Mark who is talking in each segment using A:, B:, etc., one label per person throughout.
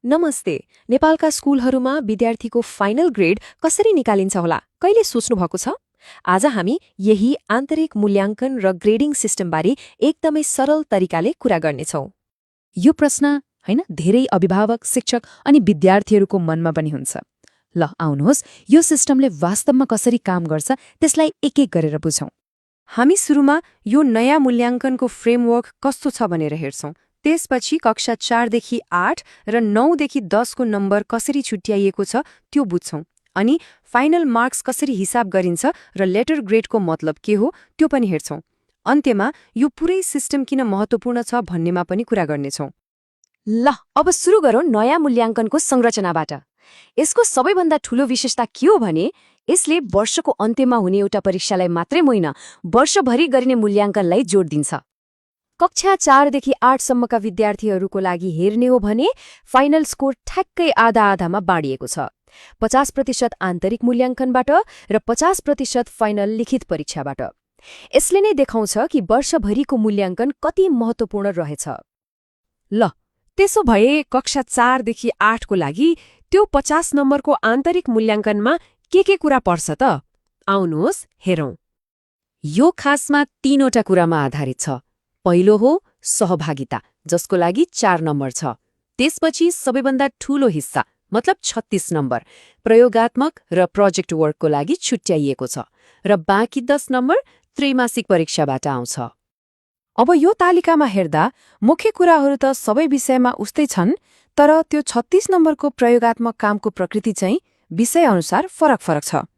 A: नमस्ते। नेपालका स्कुलहरूमा विद्यार्थीको फाइनल ग्रेड कसरी निकालिन्छ होला, कहिले सोच्नु भएको छ? आज हामी यही आन्तरिक मूल्याङ्कन र ग्रेडिङ सिस्टमबारे एकदमै सरल तरिकाले कुरा गर्नेछौँ।
B: यो प्रश्न हैन धेरै अभिभावक, शिक्षक अनि विद्यार्थीहरूको मनमा पनि हुन्छ। ल आउनुहोस्, यो सिस्टमले वास्तवमा कसरी काम गर्छ त्यसलाई एक एक गरेर बुझौँ।
A: हामी सुरुमा यो नयाँ मूल्याङ्कनको फ्रेमवर्क कस्तो छ भनेर हेर्छौँ। त्यसपछि कक्षा 4 देखि 8 र 9 देखि 10 को नम्बर कसरी छुट्याइएको छ त्यो बुझ्छौँ। अनि फाइनल मार्क्स कसरी हिसाब गरिन्छ र लेटर ग्रेडको मतलब के हो त्यो पनि हेर्छौँ। अन्त्यमा यो पुरै सिस्टम किन महत्त्वपूर्ण छ भन्नेमा पनि कुरा गर्नेछौँ।
B: ल अब सुरु गरौँ नयाँ मूल्याङ्कनको संरचनाबाट। यसको सबैभन्दा ठूलो विशेषता के हो भने यसले वर्षको अन्त्यमा हुने एउटा परीक्षालाई मात्रै होइन, वर्षभरि गरिने मूल्याङ्कनलाई जोड दिन्छ।
A: कक्षा 4 देखि 8 सम्मका विद्यार्थीहरूको लागि हेर्ने हो भने फाइनल स्कोर ठ्याक्कै आधा-आधामा बाँडिएको छ। 50% आन्तरिक मूल्याङ्कनबाट र 50% फाइनल लिखित परीक्षाबाट। यसले नै देखाउँछ कि वर्षभरिको मूल्याङ्कन कति महत्त्वपूर्ण रहेछ।
C: ल त्यसो भए कक्षा 4 देखि 8 को लागि त्यो 50 नम्बरको आन्तरिक मूल्याङ्कनमा के कुरा पर्छ त? आउनुहोस् हेरौँ।
B: यो खासमा 3वटा कुरामा आधारित छ। पहिलो हो सहभागिता, जसको लागि 4 नम्बर छ। त्यसपछि सबैभन्दा ठूलो हिस्सा मतलब 36 नम्बर प्रयोगात्मक र प्रोजेक्ट वर्कको लागि छुट्याइएको छ र बाँकी 10 नम्बर त्रैमासिक परीक्षाबाट आउँछ।
C: अब यो तालिकामा हेर्दा मुख्य कुराहरू त सबै विषयमा उस्तै छन्, तर त्यो 36 नम्बरको प्रयोगात्मक कामको प्रकृति चाहिँ विषयअनुसार फरक छ।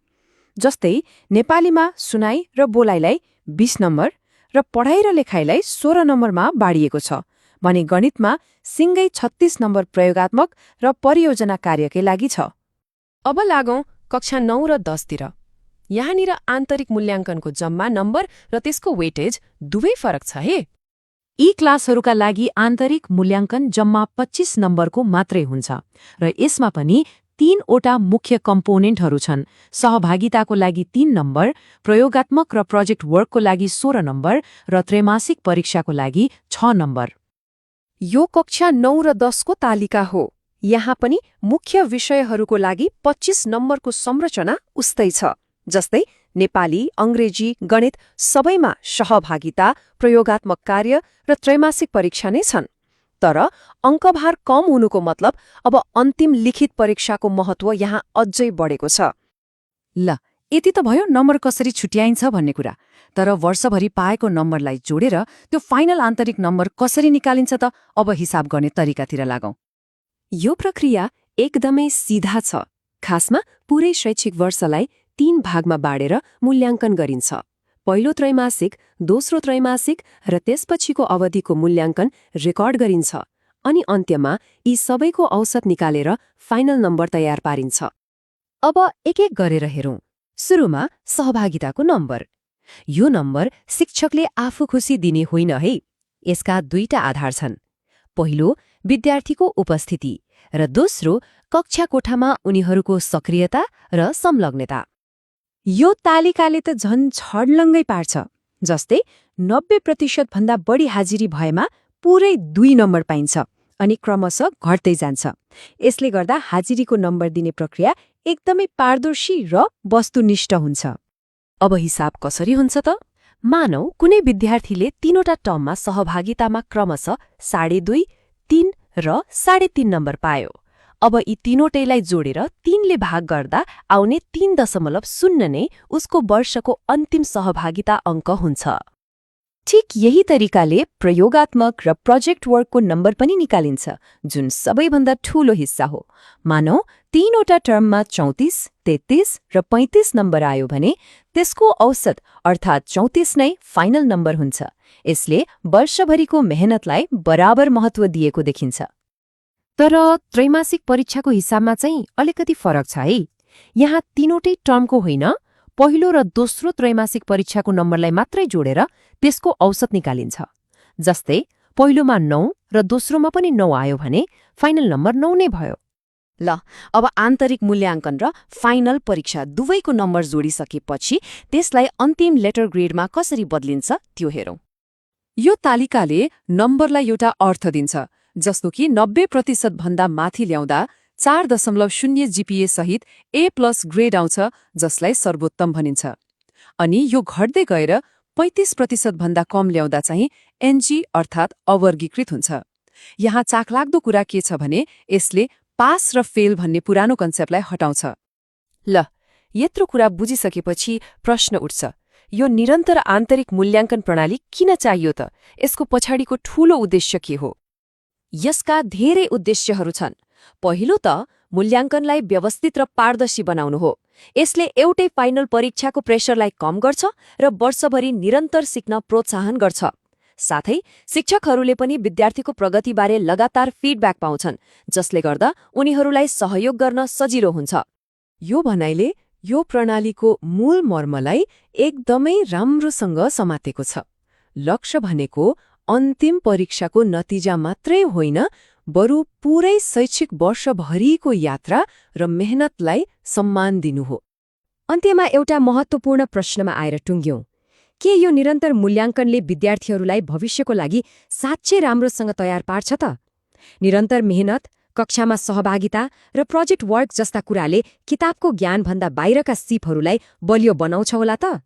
C: जस्तै नेपालीमा सुनाइ र बोलाइलाई 20 नम्बर र पढाइ र लेखाइलाई 16 नम्बरमा बाँडिएको छ भने गणितमा सिङ्गै 36 नम्बर प्रयोगात्मक र परियोजना कार्यकै लागि छ।
A: अब लागौँ कक्षा 9 र 10 तिर। यहाँनिर आन्तरिक मूल्याङ्कनको जम्मा नम्बर र त्यसको वेटेज दुवै फरक छ हे।
B: यी क्लासहरूका लागि आन्तरिक मूल्याङ्कन जम्मा 25 नम्बरको मात्रै हुन्छ र यसमा पनि 3वटा मुख्य कम्पोनेन्टहरू छन्। सहभागिताको लागि 3 नम्बर, प्रयोगात्मक र प्रोजेक्ट वर्कको लागि 16 नम्बर र त्रैमासिक परीक्षाको लागि 6 नम्बर।
A: यो कक्षा 9 र 10 को तालिका हो। यहाँ पनि मुख्य विषयहरूको लागि 25 नम्बरको संरचना उस्तै छ। जस्तै नेपाली, अङ्ग्रेजी, गणित सबैमा सहभागिता, प्रयोगात्मक कार्य र त्रैमासिक परीक्षा नै छन्। तर अङ्कभार कम हुनुको मतलब अब अन्तिम लिखित परीक्षाको महत्त्व यहाँ अझै बढेको छ।
B: ल यति त भयो नम्बर कसरी छुट्याइन्छ भन्ने कुरा। तर वर्षभरि पाएको नम्बरलाई जोडेर त्यो फाइनल आन्तरिक नम्बर कसरी निकालिन्छ त? अब हिसाब गर्ने तरिकातिर लागौँ।
A: यो प्रक्रिया एकदमै सिधा छ। खासमा पुरै शैक्षिक वर्षलाई 3 भागमा बाँडेर मूल्याङ्कन गरिन्छ। पहिलो त्रैमासिक, दोस्रो त्रैमासिक र त्यसपछिको अवधिको मूल्याङ्कन रेकर्ड गरिन्छ। अनि अन्त्यमा यी सबैको औसत निकालेर फाइनल नम्बर तयार पारिन्छ।
B: अब एक एक गरेर हेरौँ। सुरुमा सहभागिताको नम्बर। यो नम्बर शिक्षकले आफू खुसी दिने होइन है। यसका 2टा आधार छन्। पहिलो विद्यार्थीको उपस्थिति र दोस्रो कक्षा कोठामा उनीहरूको सक्रियता र संलग्नता।
C: यो तालिकाले त झन् छड्लङ्गै पार्छ। जस्तै 90% भन्दा बढी हाजिरी भएमा पुरै 2 नम्बर पाइन्छ अनि क्रमशः घट्दै जान्छ। यसले गर्दा हाजिरीको नम्बर दिने प्रक्रिया एकदमै पारदर्शी र वस्तुनिष्ठ हुन्छ।
A: अब हिसाब कसरी हुन्छ त? मानौ कुनै विद्यार्थीले 3वटा टर्ममा सहभागितामा क्रमशः 2.5, 3 र 3.5 नम्बर पायो। अब यी तीनवटैलाई जोडेर 3 ले भाग गर्दा आउने 3.0 नै उसको वर्षको अन्तिम सहभागिता अङ्क हुन्छ।
B: ठिक यही तरिकाले प्रयोगात्मक र प्रोजेक्ट वर्कको नम्बर पनि निकालिन्छ, जुन सबैभन्दा ठूलो हिस्सा हो। मानौ 3वटा टर्ममा 34, 33 र 35 नम्बर आयो भने त्यसको औसत अर्थात् 34 नै फाइनल नम्बर हुन्छ। यसले वर्षभरिको मेहनतलाई बराबर महत्त्व दिएको देखिन्छ।
A: तर त्रैमासिक परीक्षाको हिसाबमा चाहिँ अलिकति फरक छ है। यहाँ 3वटै टर्मको होइन, पहिलो र दोस्रो त्रैमासिक परीक्षाको नम्बरलाई मात्रै जोडेर त्यसको औसत निकालिन्छ। जस्तै पहिलोमा 9 र दोस्रोमा पनि 9 आयो भने फाइनल नम्बर 9 नै भयो।
B: ल अब आन्तरिक मूल्याङ्कन र फाइनल परीक्षा दुवैको नम्बर जोडिसकेपछि त्यसलाई अन्तिम लेटर ग्रेडमा कसरी बदलिन्छ त्यो हेरौँ।
C: यो तालिकाले नम्बरलाई एउटा अर्थ दिन्छ जस्तो कि 90% भन्दा माथि ल्याउँदा 4.0 जीपीए सहित A+ ग्रेड आउँछ, जसलाई सर्वोत्तम भनिन्छ। अनि यो घट्दै गएर 35% भन्दा कम ल्याउँदा चाहिँ एनजी अर्थात् अवर्गीकृत हुन्छ। यहाँ चाखलाग्दो कुरा के छ भने यसले पास र फेल भन्ने पुरानो कन्सेप्टलाई हटाउँछ।
A: ल, यत्रो कुरा बुझिसकेपछि प्रश्न उठ्छ, यो निरन्तर आन्तरिक मूल्याङ्कन प्रणाली किन चाहियो त? यसको पछाडिको ठूलो उद्देश्य के हो? यसका धेरै उद्देश्यहरू छन्। पहिलो त मूल्याङ्कनलाई व्यवस्थित र पारदर्शी बनाउनु हो। यसले एउटै फाइनल परीक्षाको प्रेसरलाई कम गर्छ र वर्षभरि निरन्तर सिक्न प्रोत्साहन गर्छ। साथै शिक्षकहरूले पनि विद्यार्थीको प्रगतिबारे लगातार फिडब्याक पाउँछन्, जसले गर्दा उनीहरूलाई सहयोग गर्न सजिलो हुन्छ।
C: यो भनाइले यो प्रणालीको मूल मर्मलाई एकदमै राम्रोसँग समातेको छ। लक्ष्य भनेको अन्तिम परीक्षाको नतिजा मात्रै होइन, बरु पूरै शैक्षिक वर्षभरिको यात्रा र मेहनतलाई सम्मान दिनु हो।
A: अन्त्यमा एउटा महत्त्वपूर्ण प्रश्नमा आएर टुङ्ग्यौं, के यो निरन्तर मूल्याङ्कनले विद्यार्थीहरूलाई भविष्यको लागि साँच्चै राम्रोसँग तयार पार्छ त? निरन्तर मेहनत, कक्षामा सहभागिता र प्रोजेक्ट वर्क जस्ता कुराले किताबको ज्ञानभन्दा बाहिरका सिपहरूलाई बलियो बनाउँछ होला त?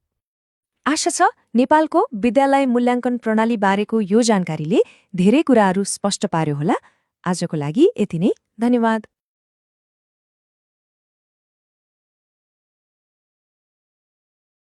B: आशा छ नेपालको विद्यालय मूल्याङ्कन प्रणाली बारेको यो जानकारीले धेरै कुराहरू स्पष्ट पार्यो होला। आजको लागि यति नै, धन्यवाद।